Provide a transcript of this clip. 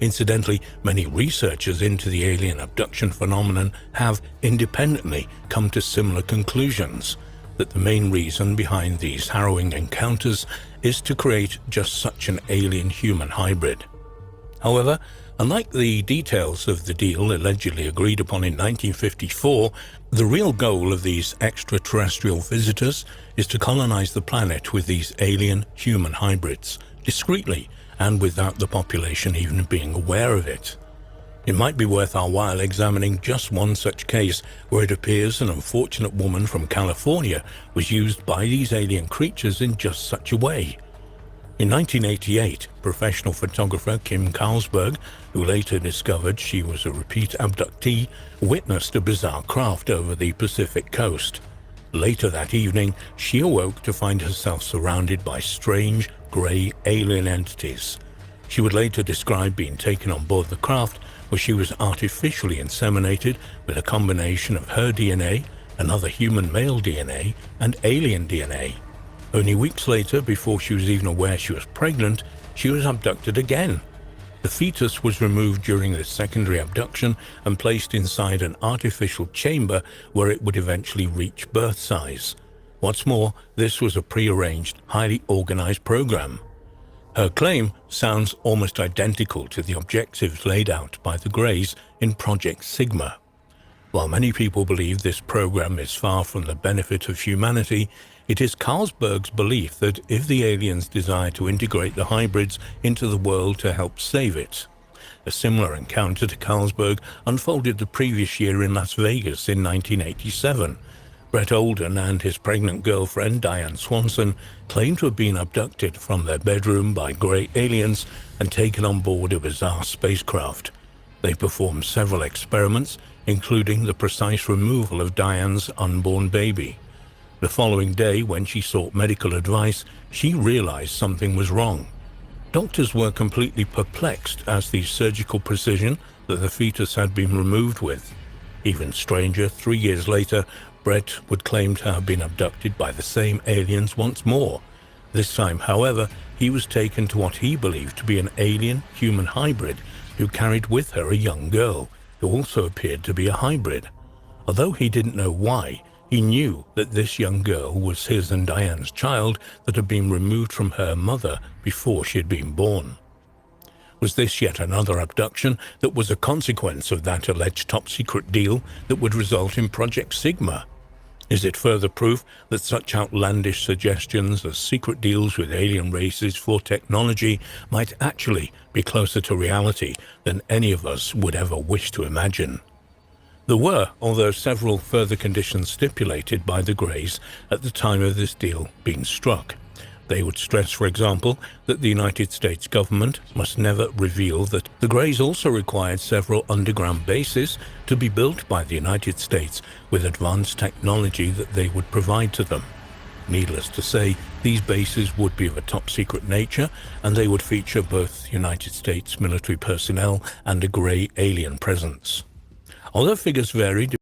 Incidentally, many researchers into the alien abduction phenomenon have independently come to similar conclusions, that the main reason behind these harrowing encounters is to create just such an alien-human hybrid. However, unlike the details of the deal allegedly agreed upon in 1954, the real goal of these extraterrestrial visitors is to colonize the planet with these alien-human hybrids, discreetly and without the population even being aware of it. It might be worth our while examining just one such case where it appears an unfortunate woman from California was used by these alien creatures in just such a way. In 1988, professional photographer Kim Carlsberg, who later discovered she was a repeat abductee, witnessed a bizarre craft over the Pacific coast. Later that evening, she awoke to find herself surrounded by strange, grey alien entities. She would later describe being taken on board the craft, where she was artificially inseminated with a combination of her DNA, another human male DNA, and alien DNA. Only weeks later, before she was even aware she was pregnant, she was abducted again. The fetus was removed during this secondary abduction and placed inside an artificial chamber where it would eventually reach birth size. What's more, this was a prearranged, highly organized program. Her claim sounds almost identical to the objectives laid out by the Greys in Project Sigma. While many people believe this program is far from the benefit of humanity, it is Carlsberg's belief that if the aliens desire to integrate the hybrids into the world to help save it. A similar encounter to Carlsberg unfolded the previous year in Las Vegas in 1987. Brett Olden and his pregnant girlfriend Diane Swanson claimed to have been abducted from their bedroom by grey aliens and taken on board a bizarre spacecraft. They performed several experiments, including the precise removal of Diane's unborn baby. The following day, when she sought medical advice, she realized something was wrong. Doctors were completely perplexed as to the surgical precision that the fetus had been removed with. Even stranger, 3 years later, Brett would claim to have been abducted by the same aliens once more. This time, however, he was taken to what he believed to be an alien-human hybrid who carried with her a young girl, who also appeared to be a hybrid. Although he didn't know why, he knew that this young girl was his and Diane's child that had been removed from her mother before she had been born. Was this yet another abduction that was a consequence of that alleged top-secret deal that would result in Project Sigma? Is it further proof that such outlandish suggestions as secret deals with alien races for technology might actually be closer to reality than any of us would ever wish to imagine? There were, although several further conditions stipulated by the Greys at the time of this deal being struck. They would stress, for example, that the United States government must never reveal that the Greys also required several underground bases to be built by the United States with advanced technology that they would provide to them. Needless to say, these bases would be of a top-secret nature, and they would feature both United States military personnel and a Grey alien presence. Although figures varied